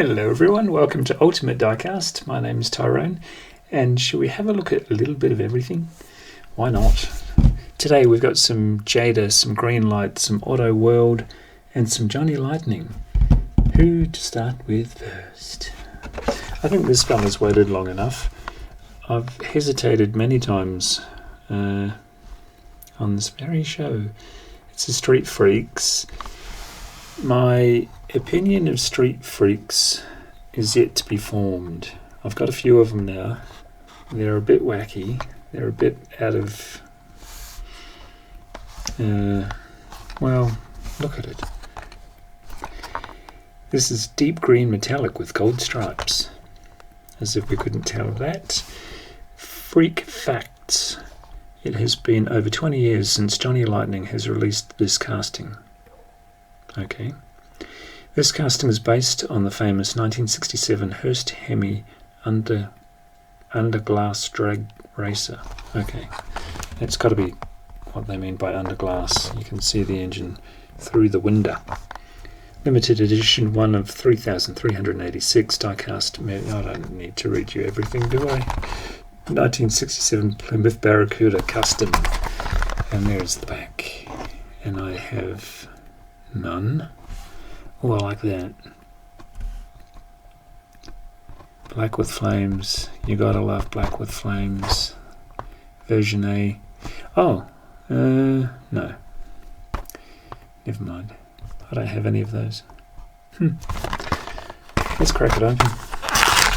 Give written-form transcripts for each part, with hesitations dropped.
Hello everyone, welcome to Ultimate Diecast. My name is Tyrone, and shall we have a look at a little bit of everything? Why not? Today we've got some Jada, some Greenlight, some Auto World, and some Johnny Lightning. Who to start with first? I think this fella's waited long enough. I've hesitated many times on this very show. It's the Street Freaks. My opinion of Street Freaks is yet to be formed. I've got a few of them now. They're a bit wacky. They're a bit out of... well, look at it. This is deep green metallic with gold stripes. As if we couldn't tell that. Freak facts. It has been over 20 years since Johnny Lightning has released this casting. Okay. This casting is based on the famous 1967 Hurst Hemi underglass drag racer. Okay. That's got to be what they mean by underglass. You can see the engine through the window. Limited edition, one of 3,386 diecast. I don't need to read you everything, do I? 1967 Plymouth Barracuda Custom. And there's the back. And I have none. Oh, I like that. Black with flames. You gotta love black with flames. Version A. Oh, no. Never mind. I don't have any of those. Let's crack it open.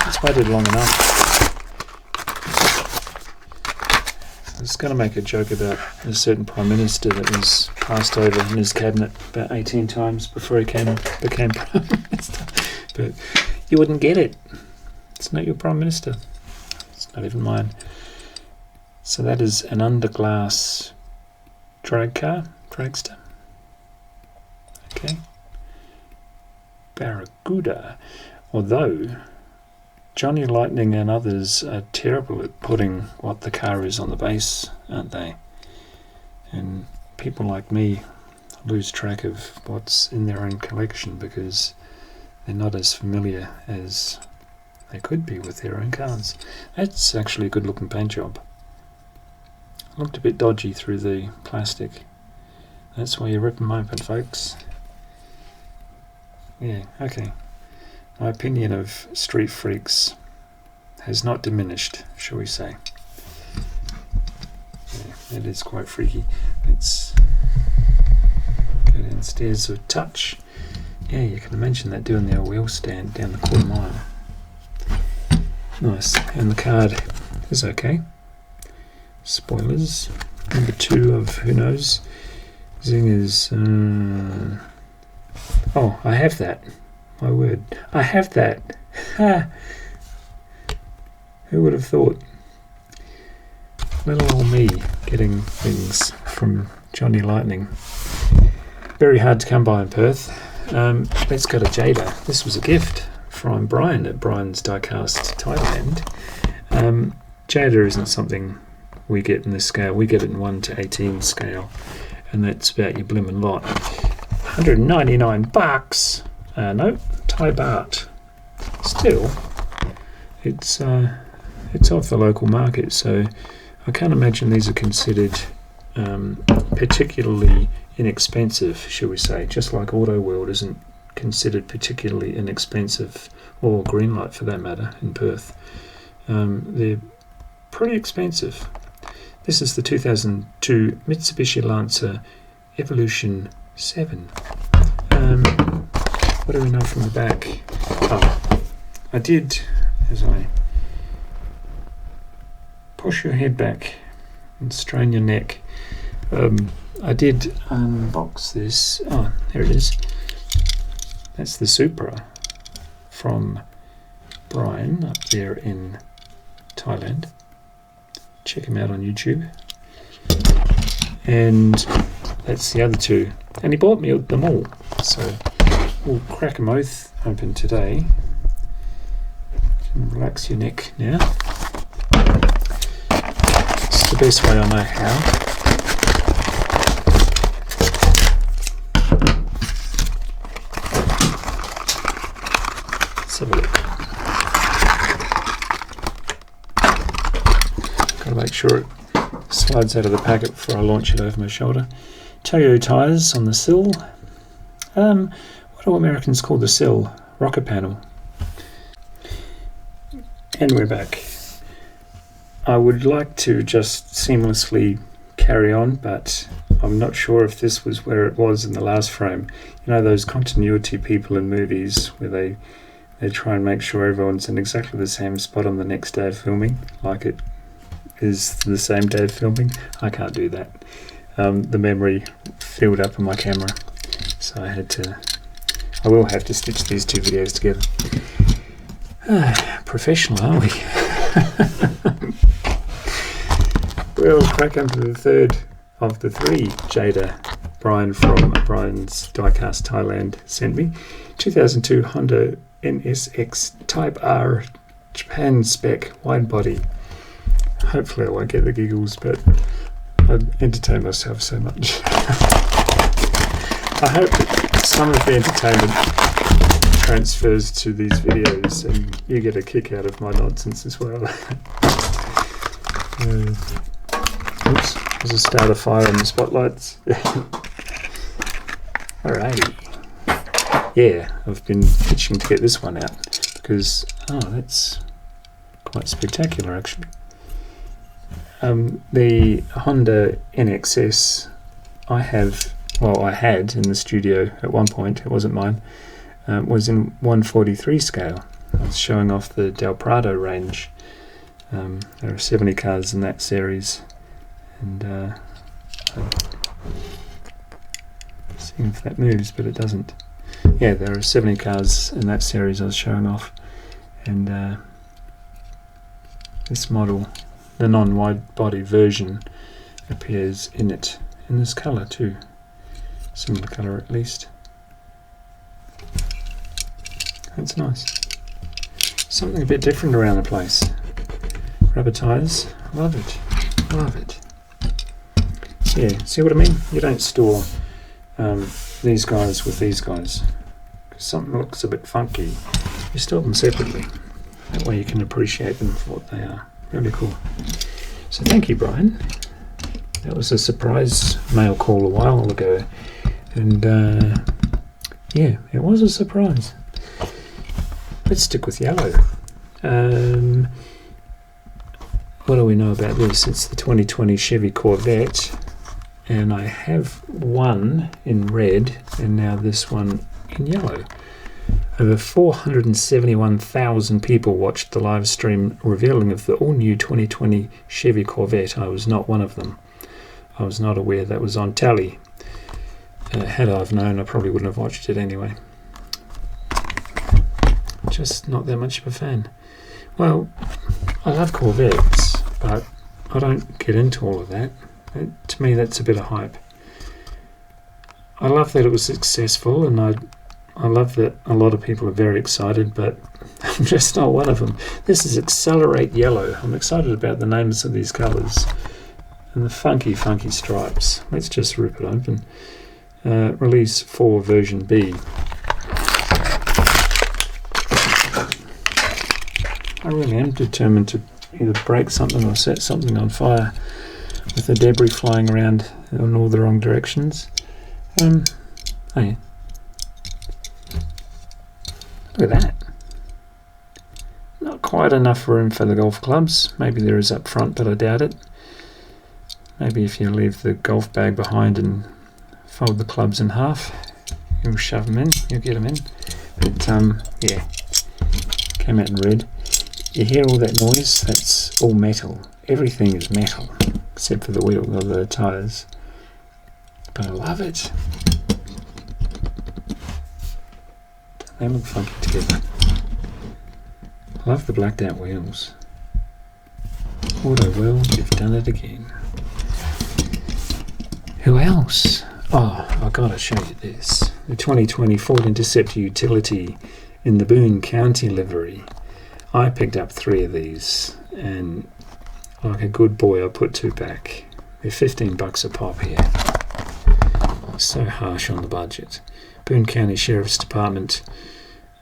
It's waited long enough. I was going to make a joke about a certain Prime Minister that was passed over in his cabinet about 18 times before he became Prime Minister. But you wouldn't get it. It's not your Prime Minister. It's not even mine. So that is an underglass dragster. Okay. Barracuda. Although Johnny Lightning and others are terrible at putting what the car is on the base, aren't they? And people like me lose track of what's in their own collection because they're not as familiar as they could be with their own cars. That's actually a good looking paint job. Looked a bit dodgy through the plastic. That's why you rip them open, folks. Yeah, okay. My opinion of Street Freaks has not diminished, shall we say. Yeah, it is quite freaky. Let's go downstairs with touch. Yeah, you can imagine that doing their wheel stand down the quarter mile. Nice. And the card is okay. Spoilers. Number 2 of who knows. Zingers. Oh, I have that. My word. I have that. Ha! Who would have thought? Little old me getting things from Johnny Lightning. Very hard to come by in Perth. Let's go to Jada. This was a gift from Brian at Brian's Diecast Thailand. Jada isn't something we get in this scale. We get it in 1 to 18 scale. And that's about your blimmin' lot. $199. No, Thai baht. Still, it's off the local market, so I can't imagine these are considered particularly inexpensive, shall we say. Just like Auto World isn't considered particularly inexpensive, or Greenlight for that matter, in Perth. They're pretty expensive. This is the 2002 Mitsubishi Lancer Evolution 7. What do we know from the back? Oh, I did, as I push your head back and strain your neck, I did unbox this. Oh, there it is. That's the Supra from Brian up there in Thailand. Check him out on YouTube. And that's the other 2. And he bought me them all. So we'll crack them both open today. Relax your neck now. It's the best way I know how. Let's have a look. Got to make sure it slides out of the packet before I launch it over my shoulder. Toyo tyres on the sill. What do Americans call the sill? Rocker panel. And we're back. I would like to just seamlessly carry on, but I'm not sure if this was where it was in the last frame. You know those continuity people in movies where they try and make sure everyone's in exactly the same spot on the next day of filming, like it is the same day of filming? I can't do that. The memory filled up on my camera, so I will have to stitch these two videos together. Professional, aren't we? We'll crack into the third of the three Jada Brian from Brian's Diecast Thailand sent me. 2002 Honda NSX Type R Japan spec wide body. Hopefully I won't get the giggles, but I entertain myself so much. I hope that some of the entertainment transfers to these videos and you get a kick out of my nonsense as well. Oops, there's a starter fire on the spotlights. Alrighty. Yeah, I've been itching to get this one out because, that's quite spectacular actually. The Honda NXS I had in the studio at one point, it wasn't mine, was in 1/43 scale. I was showing off the Del Prado range. There are 70 cars in that series, and seeing if that moves, but it doesn't. Yeah, there are 70 cars in that series I was showing off, and this model, the non-wide body version, appears in it, in this colour too. Similar colour at least. That's nice. Something a bit different around the place. Rubber tyres, love it, love it. Yeah, see what I mean? You don't store these guys with these guys. Because something looks a bit funky, you store them separately. That way you can appreciate them for what they are. Really cool. So thank you, Brian. That was a surprise mail call a while ago. And yeah, it was a surprise. Let's stick with yellow. What do we know about this? It's the 2020 Chevy Corvette, and I have one in red and now this one in yellow. Over 471,000 people watched the live stream revealing of the all-new 2020 Chevy Corvette. I was not one of them. I was not aware that was on tally. Had I have known, I probably wouldn't have watched it anyway. Just not that much of a fan. Well, I love Corvettes, but I don't get into all of that. To me, that's a bit of hype. I love that it was successful, and I love that a lot of people are very excited, but I'm just not one of them. This is Accelerate Yellow. I'm excited about the names of these colours and the funky, funky stripes. Let's just rip it open. Release 4 version B. I really am determined to either break something or set something on fire with the debris flying around in all the wrong directions. Oh yeah. Look at that. Not quite enough room for the golf clubs. Maybe there is up front, but I doubt it. Maybe if you leave the golf bag behind and fold the clubs in half, you'll shove them in, you'll get them in. But yeah, came out in red. You hear all that noise? That's all metal. Everything is metal, except for the wheel or the tyres. But I love it. They look funky together. I love the blacked out wheels. Auto World, you've done it again. Who else? Oh, I've got to show you this. The 2020 Ford Intercept utility in the Boone County livery. I picked up 3 of these, and like a good boy I put 2 back. They're $15 a pop here. So harsh on the budget. Boone County Sheriff's Department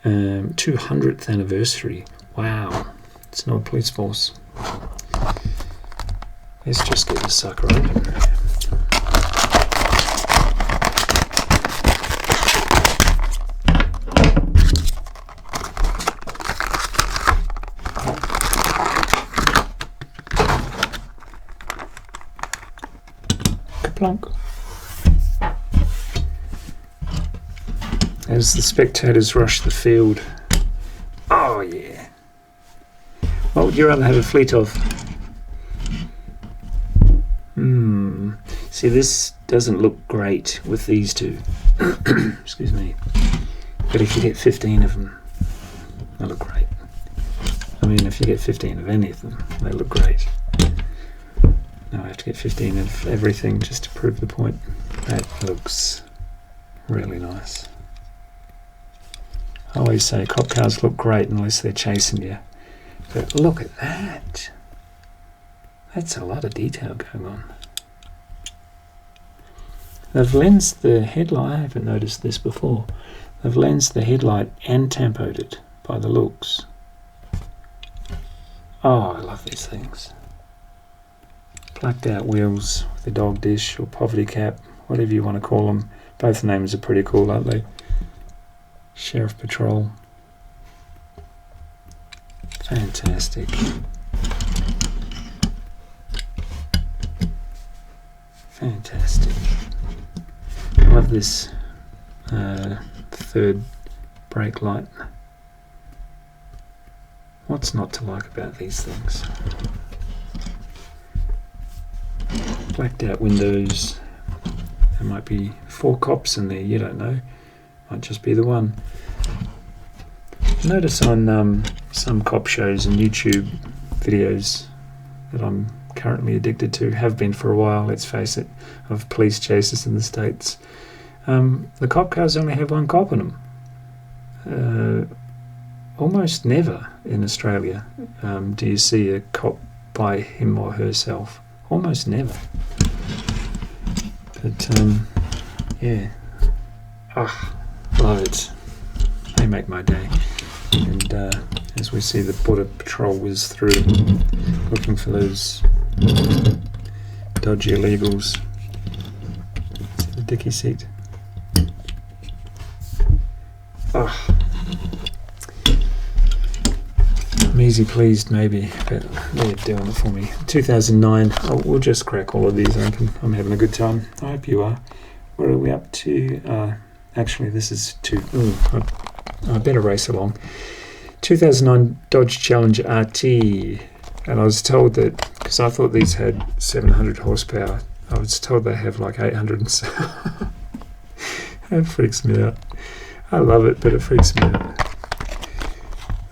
200th anniversary. Wow, it's not a police force. Let's just get this sucker open. Plunk. As the spectators rush the field. Oh yeah. What would you rather have a fleet of? See, this doesn't look great with these two. Excuse me. But if you get 15 of them, they look great. I mean, if you get 15 of any of them, they look great. No, I have to get 15 of everything just to prove the point. That looks really nice. I always say cop cars look great unless they're chasing you. But look at that. That's a lot of detail going on. They've lensed the headlight. I haven't noticed this before. They've lensed the headlight and tampoed it by the looks. Oh, I love these things. Blacked out wheels with a dog dish or poverty cap, whatever you want to call them. Both names are pretty cool, aren't they? Sheriff Patrol. Fantastic. Fantastic. I love this third brake light. What's not to like about these things? Blacked out windows. There might be 4 cops in there, you don't know. Might just be the one. Notice on some cop shows and YouTube videos that I'm currently addicted to, have been for a while, let's face it, of police chases in the States. The cop cars only have one cop in them. Almost never in Australia do you see a cop by him or herself. Almost never. But yeah, love it. They make my day. And as we see the border patrol whiz through, looking for those dodgy illegals. See the dicky seat. I'm easy pleased maybe, but they're doing it for me. 2009, we'll just crack all of these open. I'm having a good time. I hope you are. What are we up to? Actually, this is I better race along. 2009 Dodge Challenger RT. And I was told that, because I thought these had 700 horsepower, I was told they have like 800 and so. That freaks me out. I love it, but it freaks me out.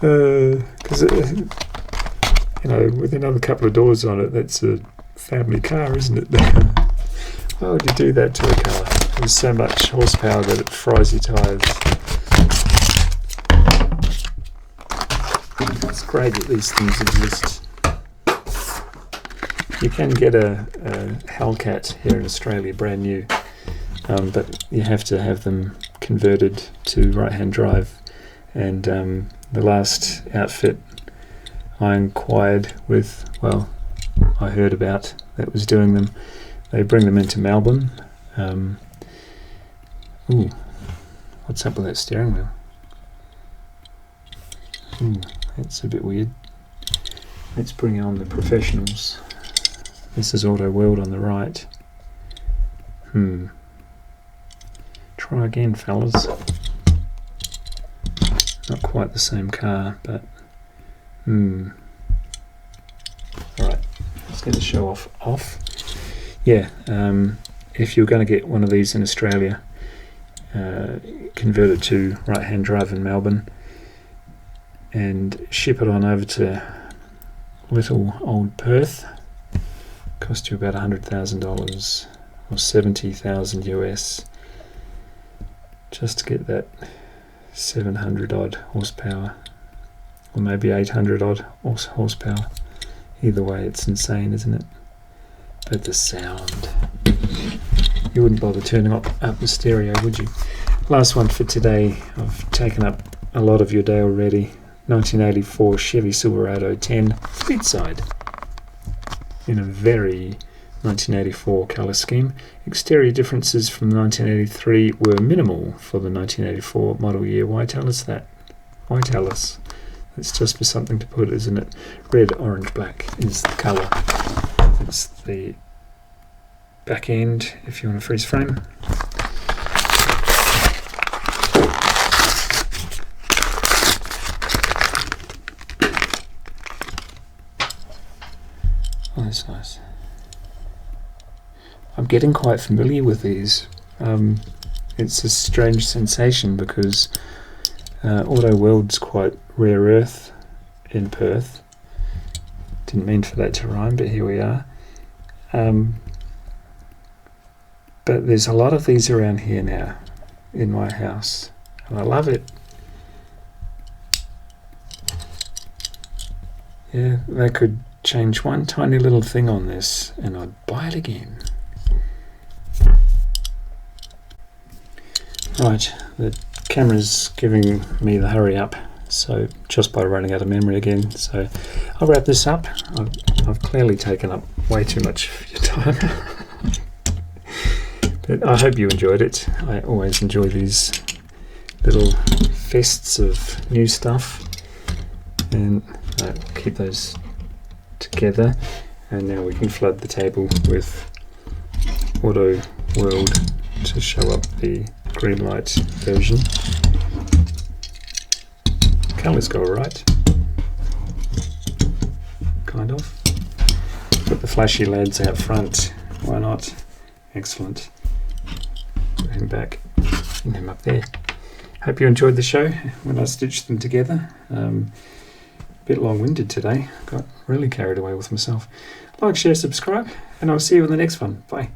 Because, with another couple of doors on it, that's a family car, isn't it? Why would you do that to a car? There's so much horsepower that it fries your tyres. It's great that these things exist. You can get a Hellcat here in Australia, brand new, but you have to have them converted to right-hand drive. And the last outfit I inquired with, I heard about that was doing them, they bring them into Melbourne. What's up with that steering wheel? That's a bit weird. Let's bring on the professionals. This is Auto World on the right. Try again, fellas. Not quite the same car, but Alright, let's get the show off. Yeah, if you're going to get one of these in Australia, convert it to right-hand drive in Melbourne and ship it on over to little old Perth. Cost you about $100,000 or $70,000 US just to get that 700 odd horsepower, or maybe 800 odd horsepower. Either way, it's insane, isn't it? But the sound, you wouldn't bother turning up the stereo, would you? Last one for today. I've taken up a lot of your day already. 1984 Chevy Silverado 10 Speedside in a very 1984 colour scheme. Exterior differences from 1983 were minimal for the 1984 model year. Why tell us that? Why tell us? It's just for something to put, isn't it? Red, orange, black is the colour. It's the back end if you want to freeze frame. Oh, that's nice. I'm getting quite familiar with these. It's a strange sensation because Auto World's quite rare earth in Perth. Didn't mean for that to rhyme, but here we are. But there's a lot of these around here now in my house, and I love it. Yeah, they could change one tiny little thing on this and I'd buy it again. Right, the camera's giving me the hurry up, so just by running out of memory again. So I'll wrap this up. I've clearly taken up way too much of your time. But I hope you enjoyed it. I always enjoy these little fests of new stuff. And I'll keep those together. And now we can flood the table with Auto World to show up the green light version. Colours go alright. Kind of. Put the flashy lads out front. Why not? Excellent. Put him back and him up there. Hope you enjoyed the show when I stitched them together. Bit long-winded today. Got really carried away with myself. Like, share, subscribe, and I'll see you in the next one. Bye.